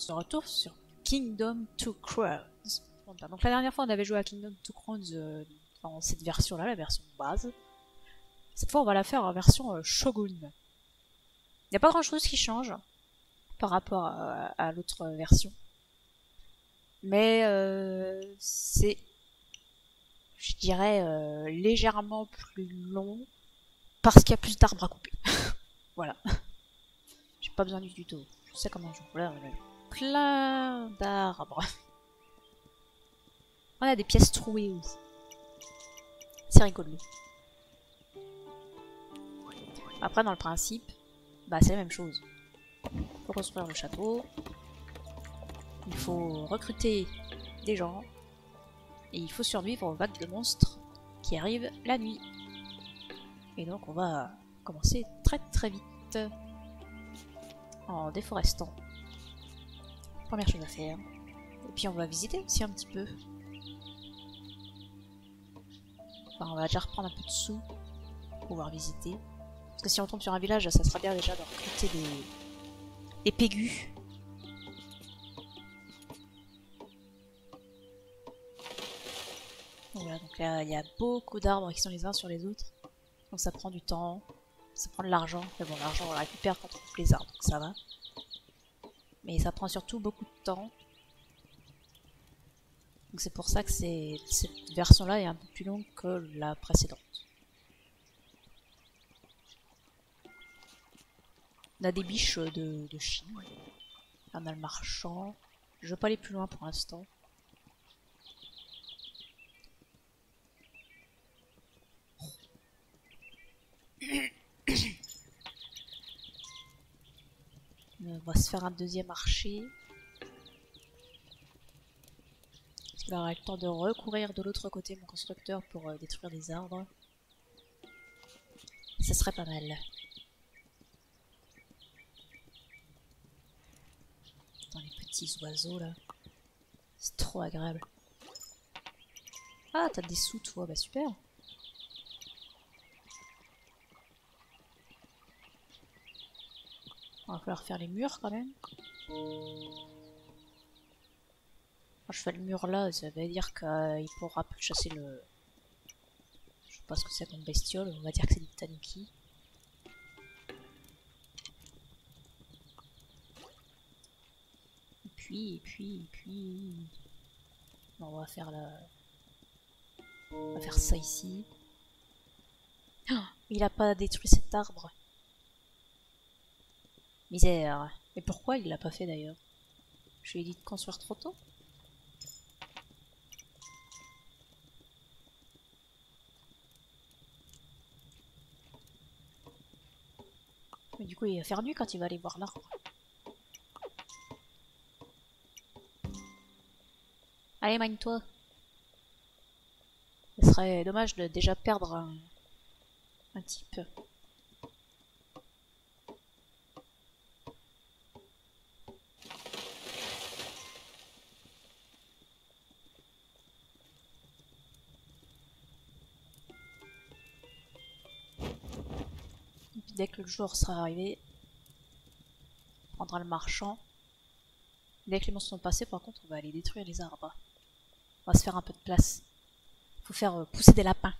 de retour sur Kingdom Two Crowns. Donc la dernière fois on avait joué à Kingdom Two Crowns dans cette version là, la version base. Cette fois on va la faire en version Shogun. Il n'y a pas grand chose qui change par rapport à l'autre version. Mais c'est, je dirais, légèrement plus long parce qu'il y a plus d'arbres à couper. Voilà. J'ai pas besoin du tuto. Je sais comment je joue. Là, on a plein d'arbres. On a des pièces trouées aussi. C'est rigolo. Après, dans le principe, bah c'est la même chose. Il faut construire le château. Il faut recruter des gens. Et il faut survivre aux vagues de monstres qui arrivent la nuit. Et donc on va commencer très très vite. En déforestant. Première chose à faire. Et puis on va visiter aussi un petit peu. Enfin, on va déjà reprendre un peu de sous pour pouvoir visiter. Parce que si on tombe sur un village, ça sera bien déjà de recruter des pégus. Voilà, donc là, il y a beaucoup d'arbres qui sont les uns sur les autres. Donc ça prend du temps, ça prend de l'argent. Mais bon, l'argent on le récupère quand on coupe les arbres, donc ça va. Mais ça prend surtout beaucoup de temps. Donc c'est pour ça que cette version-là est un peu plus longue que la précédente. On a des biches de Chine. On a le marchand. Je veux pas aller plus loin pour l'instant. On va se faire un deuxième archer. Parce qu'il aura le temps de recourir de l'autre côté, mon constructeur, pour détruire des arbres. Ça serait pas mal. Dans les petits oiseaux là. C'est trop agréable. Ah, t'as des sous toi, bah super. On va falloir faire les murs quand même. Quand je fais le mur là, ça veut dire qu'il pourra plus chasser le... Je sais pas ce que c'est comme bestiole, on va dire que c'est des tanuki. Et puis... On va faire la... On va faire ça ici. Oh, il a pas détruit cet arbre. Misère. Mais pourquoi il l'a pas fait d'ailleurs? Je lui ai dit de construire trop tôt. Mais du coup il va faire nuit quand il va aller voir l'arbre. Allez, mine-toi. Ce serait dommage de déjà perdre un type. Et puis dès que le jour sera arrivé, on prendra le marchand. Dès que les monstres sont passés, par contre, on va aller détruire les arbres. On va se faire un peu de place. Faut faire pousser des lapins.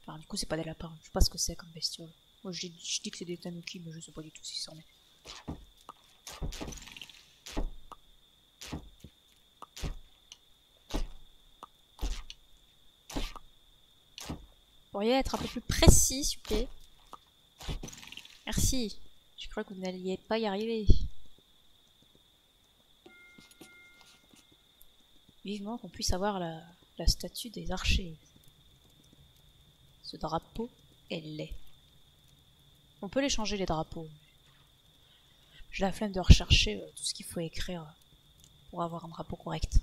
Enfin, du coup, c'est pas des lapins. Je sais pas ce que c'est comme bestiole. Moi, je dis que c'est des tanuki, mais je sais pas du tout si c'en est. Vous pourriez être un peu plus précis, s'il vous plaît. Merci. Je crois que vous n'alliez pas y arriver. Vivement qu'on puisse avoir la statue des archers. Ce drapeau est laid. On peut les changer les drapeaux. J'ai la flemme de rechercher tout ce qu'il faut écrire pour avoir un drapeau correct.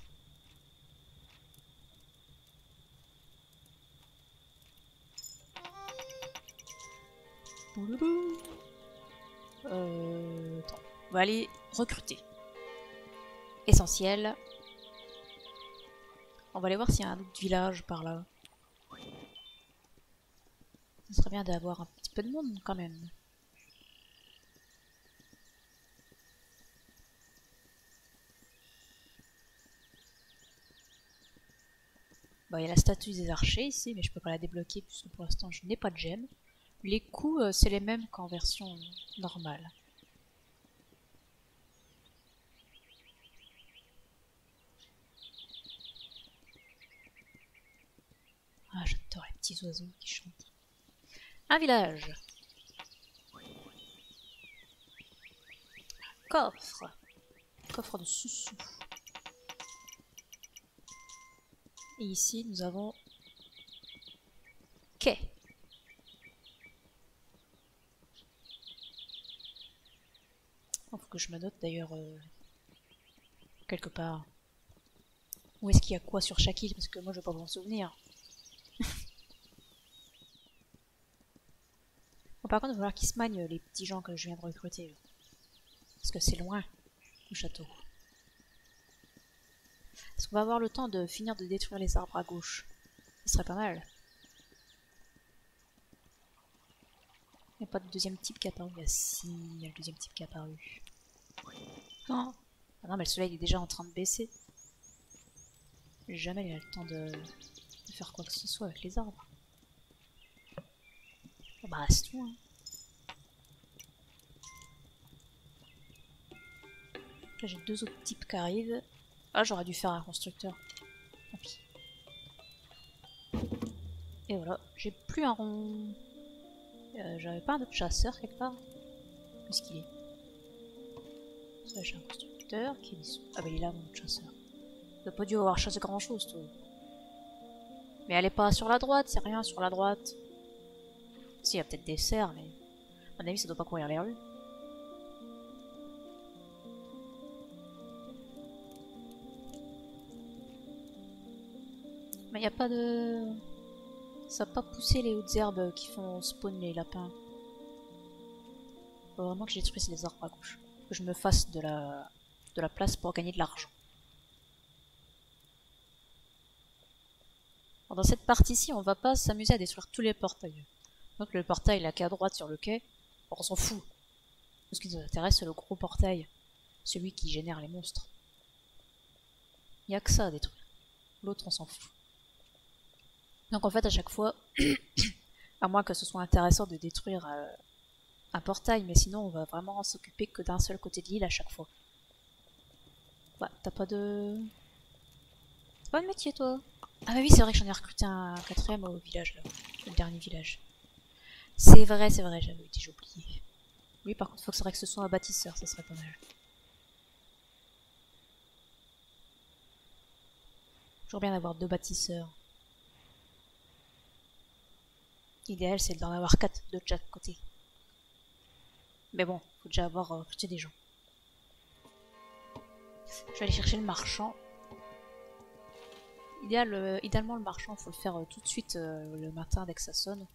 Attends. On va aller recruter. Essentiel. On va aller voir s'il y a un autre village par là. Ce serait bien d'avoir un petit peu de monde quand même. Bon, il y a la statue des archers ici, mais je peux pas la débloquer puisque pour l'instant je n'ai pas de gemme. Les coups, c'est les mêmes qu'en version normale. Ah, j'adore les petits oiseaux qui chantent. Un village. Coffre. Coffre de sous-sous. Et ici, nous avons quai. Il faut que je me note d'ailleurs quelque part. Où est-ce qu'il y a quoi sur chaque île? Parce que moi je vais pas m'en souvenir. Bon, par contre, il va falloir qu'ils se magnent les petits gens que je viens de recruter. Parce que c'est loin, le château. Est-ce qu'on va avoir le temps de finir de détruire les arbres à gauche? Ce serait pas mal. Il n'y a pas de deuxième type qui est apparu. Ah si, il y a le deuxième type qui est apparu. Oh. Ah non, mais le soleil est déjà en train de baisser. Jamais il a le temps de faire quoi que ce soit avec les arbres. Oh bah c'est tout, hein. Là j'ai deux autres types qui arrivent. Ah, j'aurais dû faire un constructeur. Tant pis. Et voilà, j'ai plus un rond. J'avais pas un autre chasseur quelque part. Où est-ce qu'il est? Ça, j'ai un constructeur qui est... Ah bah il est là mon autre chasseur. T'as pas dû avoir chassé grand chose toi. Mais elle est pas sur la droite, c'est rien sur la droite. Si, il y a peut-être des cerfs, mais... À mon avis ça doit pas courir les rues. Mais il n'y a pas de... Ça n'a pas poussé les hautes herbes qui font spawn les lapins. Faut vraiment que je détruise les arbres à gauche. Que je me fasse de la place pour gagner de l'argent. Dans cette partie-ci, on va pas s'amuser à détruire tous les portails. Donc le portail là qui est à droite sur le quai, on s'en fout. Ce qui nous intéresse, c'est le gros portail. Celui qui génère les monstres. Il n'y a que ça à détruire. L'autre, on s'en fout. Donc en fait, à chaque fois, à moins que ce soit intéressant de détruire un portail, mais sinon on va vraiment s'occuper que d'un seul côté de l'île à chaque fois. Bah, t'as pas de... T'as pas de métier, toi? Ah bah oui, c'est vrai que j'en ai recruté un quatrième au village, là. Le dernier village. C'est vrai, j'avais déjà oublié. Oui, par contre, il faudrait que ce soit un bâtisseur, ça serait pas mal. Toujours bien d'avoir deux bâtisseurs. L'idéal, c'est d'en avoir 4 de chaque côté. Mais bon, faut déjà avoir recruté des gens. Je vais aller chercher le marchand. Idéalement, le marchand, faut le faire tout de suite le matin dès que ça sonne.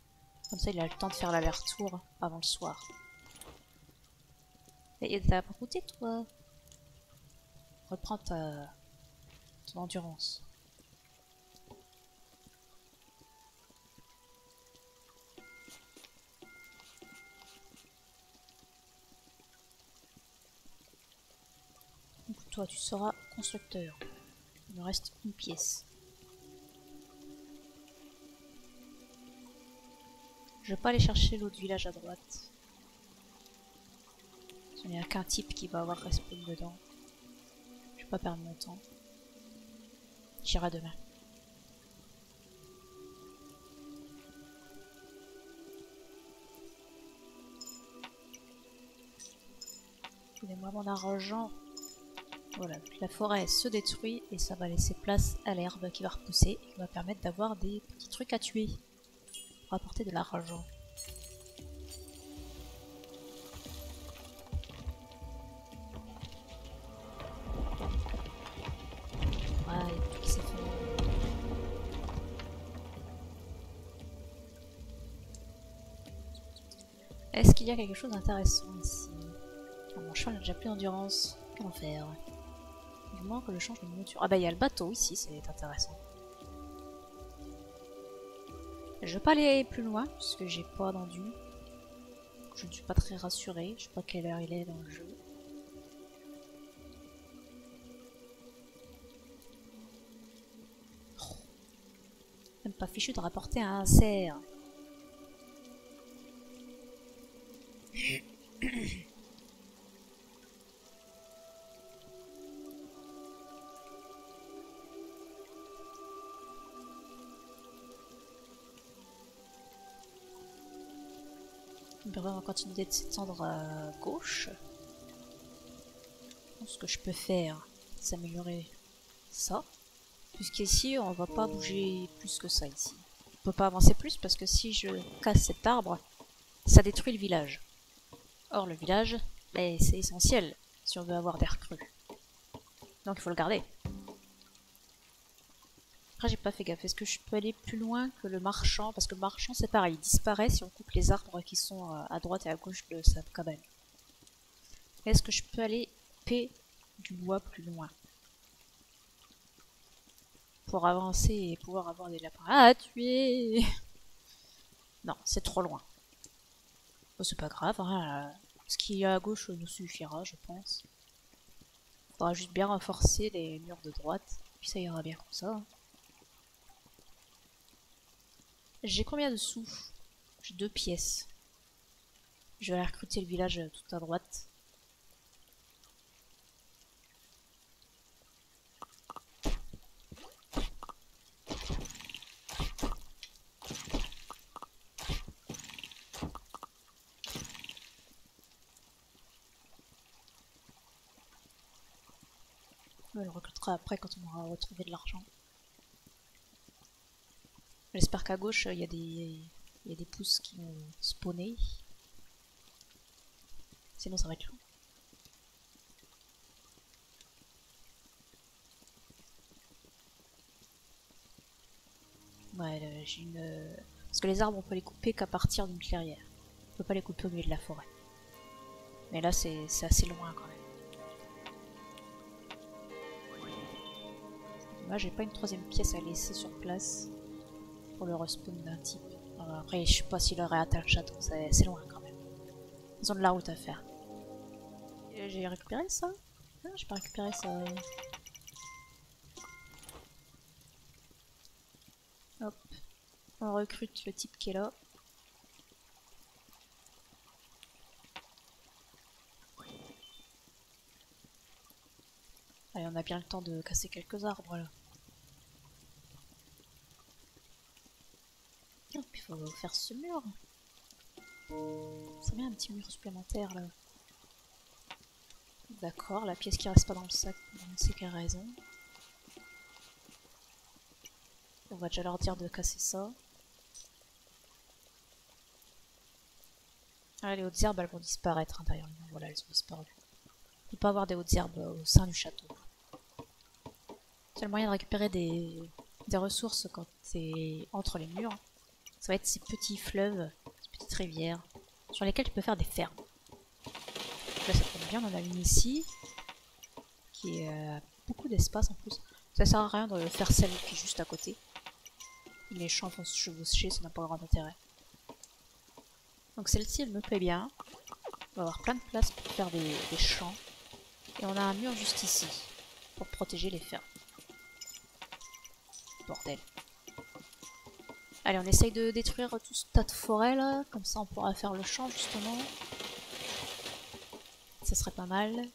Comme ça, il a le temps de faire l'aller-retour avant le soir. Et t'as pas goûté, toi? Reprends ton endurance. Donc, toi, tu seras constructeur. Il me reste une pièce. Je vais pas aller chercher l'autre village à droite. Il n'y a qu'un type qui va avoir respawn dedans. Je vais pas perdre mon temps. J'irai demain. Donnez-moi mon argent. Voilà, la forêt se détruit et ça va laisser place à l'herbe qui va repousser et qui va permettre d'avoir des petits trucs à tuer pour apporter de l'argent. Voilà, il y a tout qui s'est fait. Est-ce qu'il y a quelque chose d'intéressant ici? Ah, mon cheval n'a déjà plus d'endurance. Quel enfer. Il manque le change de monture. Ah bah il y a le bateau ici, c'est intéressant. Je vais pas aller plus loin puisque j'ai pas d'endu. Je ne suis pas très rassurée. Je sais pas quelle heure il est dans le jeu. Même pas fichu de rapporter un cerf. On va continuer de s'étendre à gauche. Ce que je peux faire, c'est améliorer ça. Puisqu'ici, on va pas bouger plus que ça ici. On peut pas avancer plus parce que si je casse cet arbre, ça détruit le village. Or, le village, c'est essentiel si on veut avoir des recrues. Donc il faut le garder. Après, j'ai pas fait gaffe. Est-ce que je peux aller plus loin que le marchand? Parce que le marchand, c'est pareil, il disparaît si on coupe les arbres qui sont à droite et à gauche de sa cabane. Est-ce que je peux aller couper du bois plus loin? Pour avancer et pouvoir avoir des lapins à tuer. Non, c'est trop loin. Oh, c'est pas grave, hein. Ce qui est à gauche nous suffira, je pense. Il faudra juste bien renforcer les murs de droite, puis ça ira bien comme ça. J'ai combien de sous? J'ai 2 pièces. Je vais aller recruter le village tout à droite. On le recrutera après quand on aura retrouvé de l'argent. J'espère qu'à gauche il y a des pousses qui vont spawner. Sinon ça va être long. Ouais, j'ai une... Parce que les arbres on peut les couper qu'à partir d'une clairière. On peut pas les couper au milieu de la forêt. Mais là c'est assez loin quand même. Moi j'ai pas une 3ème pièce à laisser sur place pour le respawn d'un type. Alors après je sais pas s'il aurait atteint le château, c'est loin quand même. Ils ont de la route à faire. J'ai récupéré ça? Non, j'ai pas récupéré ça. Hop. On recrute le type qui est là. Allez, on a bien le temps de casser quelques arbres là. Oh, puis il faut faire ce mur. Ça met un petit mur supplémentaire là. D'accord, la pièce qui reste pas dans le sac, c'est qu'elle a raison. On va déjà leur dire de casser ça. Ah, les hautes herbes elles vont disparaître derrière le mur. Voilà, elles ont disparu. On peut pas avoir des hautes herbes au sein du château. C'est le moyen de récupérer des ressources quand c'est entre les murs. Ça va être ces petits fleuves, ces petites rivières, sur lesquelles tu peux faire des fermes. Là ça tombe bien, on en a une ici, qui a beaucoup d'espace en plus. Ça sert à rien de faire celle qui est juste à côté. Les champs vont se chevaucher, ça n'a pas grand intérêt. Donc celle-ci elle me plaît bien. On va avoir plein de place pour faire des champs. Et on a un mur juste ici, pour protéger les fermes. Bordel. Allez, on essaye de détruire tout ce tas de forêt là, comme ça on pourra faire le champ justement. Ça serait pas mal.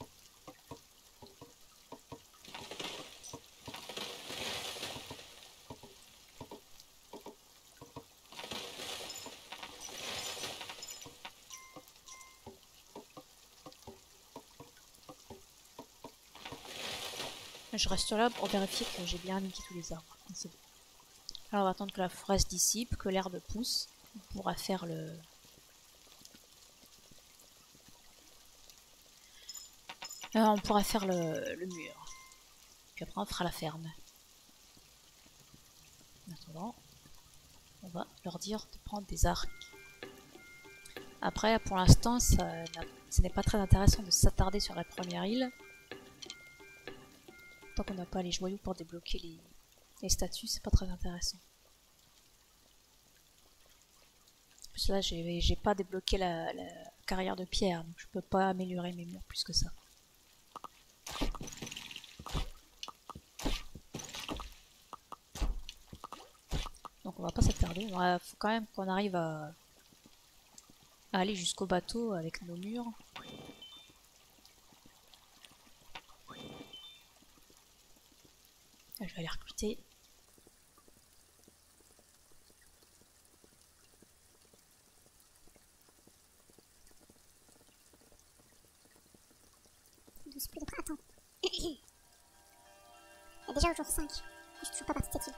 Je reste là pour vérifier que j'ai bien niqué tous les arbres. C'est bon. Alors on va attendre que la forêt se dissipe, que l'herbe pousse. On pourra faire le... on pourra faire le mur. Puis après on fera la ferme. En attendant, on va leur dire de prendre des arcs. Après, pour l'instant, ce n'est pas très intéressant de s'attarder sur la première île. Tant qu'on n'a pas les joyaux pour débloquer les statues, c'est pas très intéressant. En plus là, j'ai pas débloqué la carrière de pierre, donc je peux pas améliorer mes murs plus que ça. Donc on va pas s'attarder. Il faut quand même qu'on arrive à aller jusqu'au bateau avec nos murs. Je vais aller recruter. Attends. Il est déjà au jour 5. Je suis toujours pas partie de cette île.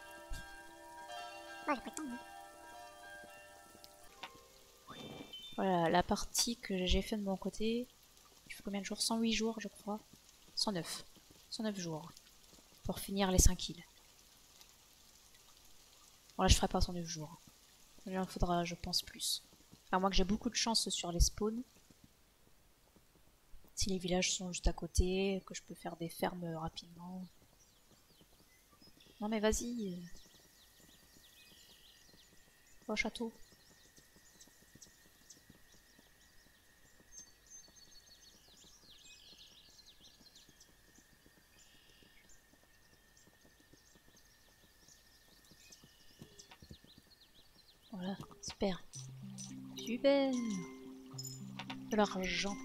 Ouais, j'ai pas le temps. Hein. Voilà, la partie que j'ai fait de mon côté. Il faut combien de jours? 108 jours, je crois. 109. 109 jours. Pour finir les 5 îles. Bon, là, je ferai pas 109 jours. Il en faudra, je pense, plus. À moins que j'ai beaucoup de chance sur les spawns. Si les villages sont juste à côté, que je peux faire des fermes rapidement. Non mais vas-y. Au château. Voilà, super. Super. De l'argent.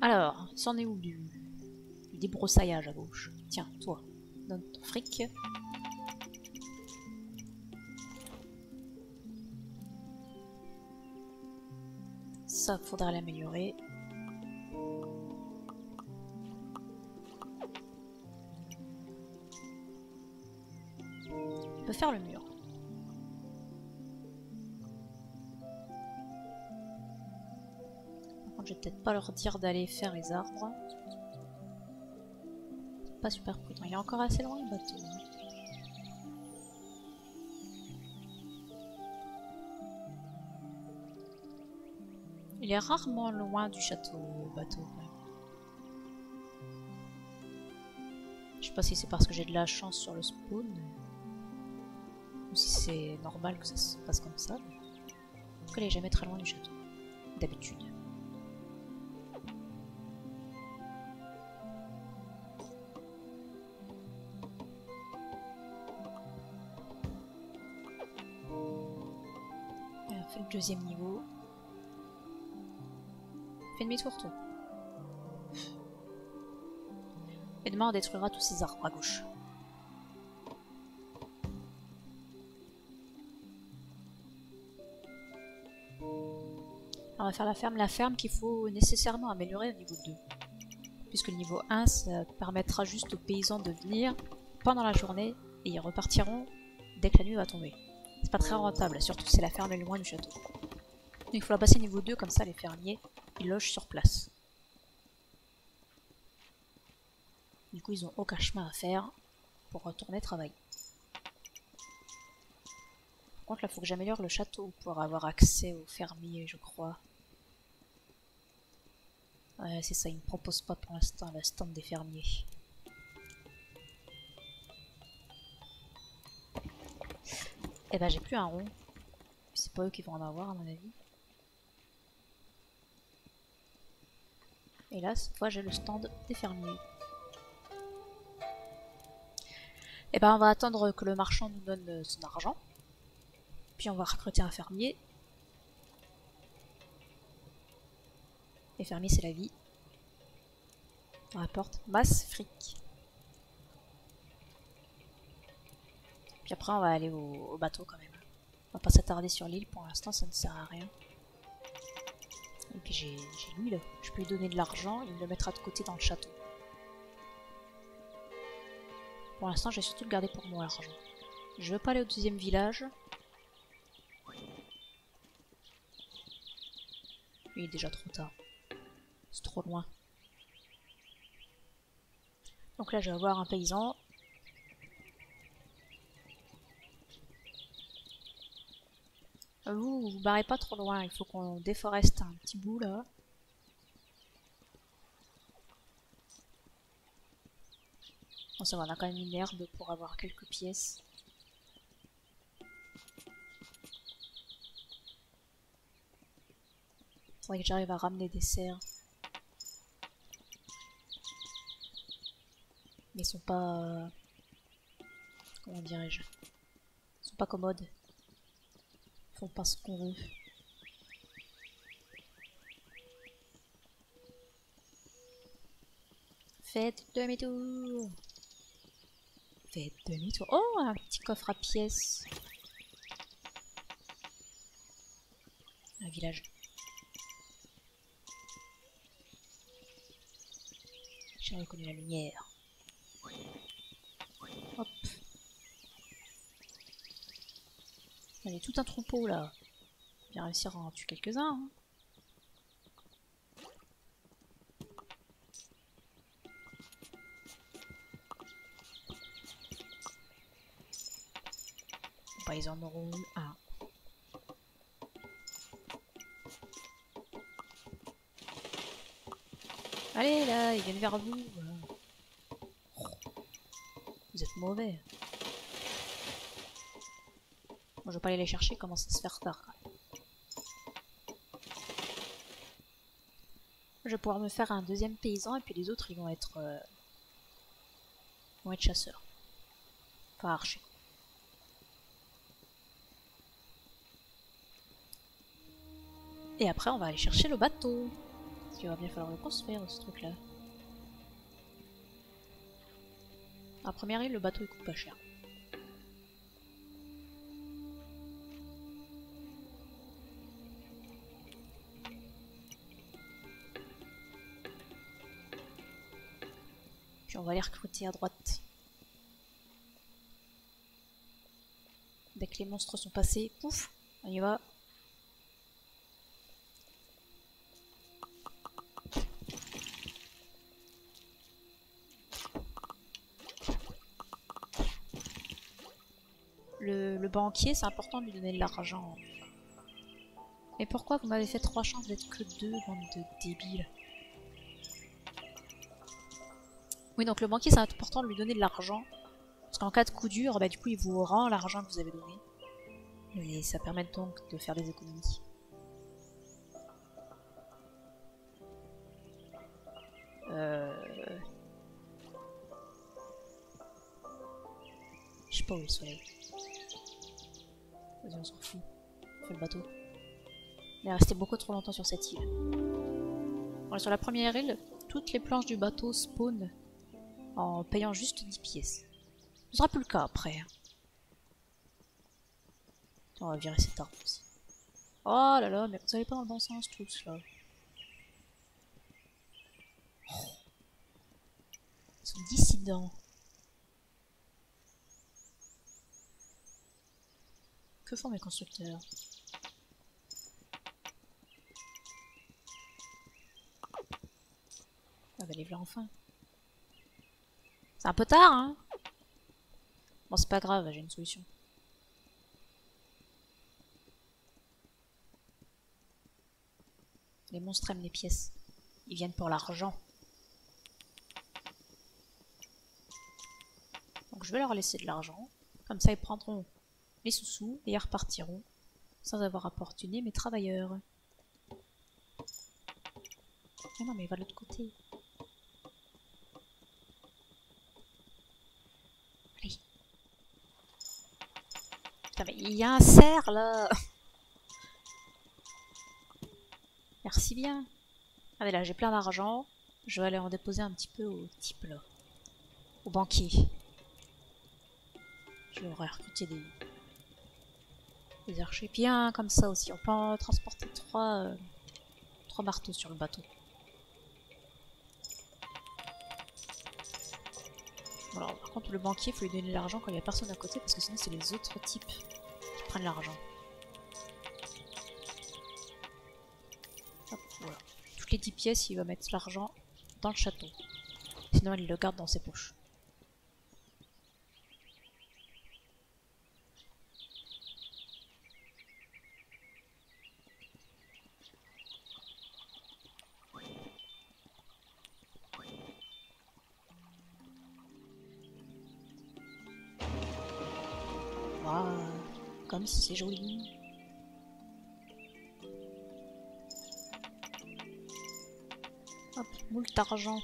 Alors, c'en est où du débroussaillage à gauche? Tiens, toi, donne ton fric. Ça, faudra l'améliorer. On peut faire le mur. Par contre, je vais peut-être pas leur dire d'aller faire les arbres. C'est pas super prudent. Il est encore assez loin le bateau. Hein. Il est rarement loin du château, le bateau. Ouais. Je sais pas si c'est parce que j'ai de la chance sur le spawn. Ou si c'est normal que ça se passe comme ça. Mais... en tout cas, il est jamais très loin du château. D'habitude. Et on fait le deuxième niveau. Fais demi-tour, toi. Et demain, on détruira tous ces arbres à gauche. On va faire la ferme. La ferme qu'il faut nécessairement améliorer au niveau 2. Puisque le niveau 1, ça permettra juste aux paysans de venir pendant la journée et ils repartiront dès que la nuit va tomber. C'est pas très rentable, surtout si la ferme est loin du château. Donc il faut la passer niveau 2, comme ça les fermiers, ils logent sur place. Du coup, ils ont aucun chemin à faire pour retourner travailler. Par contre, là, il faut que j'améliore le château pour avoir accès aux fermiers, je crois. Ouais, c'est ça, ils me proposent pas pour l'instant la stand des fermiers. Eh ben, j'ai plus un rond. C'est pas eux qui vont en avoir, à mon avis. Et là, cette fois, j'ai le stand des fermiers. Et ben, on va attendre que le marchand nous donne son argent. Puis on va recruter un fermier. Les fermiers, c'est la vie. On rapporte masse fric. Puis après, on va aller au bateau quand même. On va pas s'attarder sur l'île, pour l'instant, ça ne sert à rien. Et puis j'ai l'huile, je peux lui donner de l'argent, il me le mettra de côté dans le château. Pour l'instant, je vais surtout le garder pour moi, l'argent. Je veux pas aller au deuxième village. Il est déjà trop tard. C'est trop loin. Donc là, je vais avoir un paysan. Vous vous barrez pas trop loin, il faut qu'on déforeste un petit bout là. Bon, ça va, on a quand même une herbe pour avoir quelques pièces. Faudrait que j'arrive à ramener des cerfs. Mais ils sont pas... Comment dirais-je? Ils sont pas commodes. Ils font pas ce qu'on veut. Faites demi-tour. Faites demi-tour. Oh, un petit coffre à pièces. Un village. J'ai reconnu la lumière. Hop. Il y a tout un troupeau là. On va bien réussir à en tuer quelques-uns. Hein. Bah, ils en auront un. Allez là, ils viennent vers vous. Vous êtes mauvais. Moi, je vais pas aller les chercher, il commence à se faire tard. Je vais pouvoir me faire un deuxième paysan et puis les autres ils vont être chasseurs. Enfin archers. Et après on va aller chercher le bateau. Parce qu'il va bien falloir le construire ce truc là. À première île le bateau il coûte pas cher. Puis on va les recruter à droite. Dès que les monstres sont passés, pouf, on y va. Le banquier, c'est important de lui donner de l'argent. Mais pourquoi vous m'avez fait 3 chances d'être que 2, bande de débiles? Oui, donc le banquier, c'est important de lui donner de l'argent. Parce qu'en cas de coup dur, bah, du coup, il vous rend l'argent que vous avez donné. Et ça permet donc de faire des économies. Je sais pas où est le soleil. Vas-y, on s'en fout. On fait le bateau. Il est resté beaucoup trop longtemps sur cette île. Voilà, sur la première île, toutes les planches du bateau spawnent en payant juste 10 pièces. Ce sera plus le cas après. On va virer cet arbre aussi. Oh là là, mais vous allez pas dans le bon sens tous là. Oh. Ils sont dissidents. Que font mes constructeurs? Ah bah les voilà enfin. C'est un peu tard hein. Bon c'est pas grave, j'ai une solution. Les monstres aiment les pièces. Ils viennent pour l'argent. Donc je vais leur laisser de l'argent. Comme ça ils prendront les sous-sous et ils repartiront sans avoir importuné mes travailleurs. Mais non mais il va de l'autre côté. Allez. Putain mais il y a un cerf là. Merci bien. Allez là j'ai plein d'argent. Je vais aller en déposer un petit peu au type là. Au banquier. Je vais recruter des archers bien comme ça aussi. On peut en transporter 3 marteaux sur le bateau. Voilà, par contre le banquier, il faut lui donner de l'argent quand il n'y a personne à côté parce que sinon c'est les autres types qui prennent l'argent. Hop, voilà. Toutes les 10 pièces, il va mettre l'argent dans le château. Sinon il le garde dans ses poches. Waouh, comme c'est joli. Hop, moult d'argent.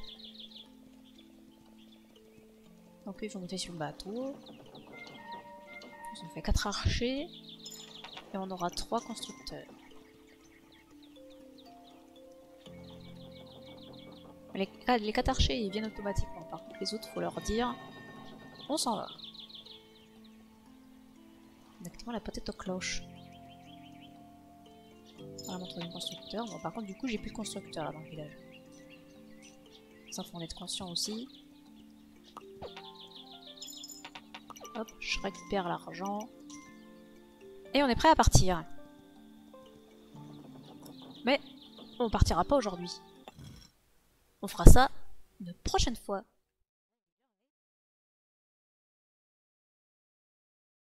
Donc il faut monter sur le bateau. On fait 4 archers. Et on aura 3 constructeurs. Les 4 archers ils viennent automatiquement. Par contre les autres faut leur dire on s'en va. Exactement la peut-être aux cloches. Voilà mon troisième constructeur. Bon par contre du coup j'ai plus de constructeurs là dans le village. Ça faut en être conscient aussi. Hop, je récupère l'argent. Et on est prêt à partir. Mais on partira pas aujourd'hui. On fera ça une prochaine fois.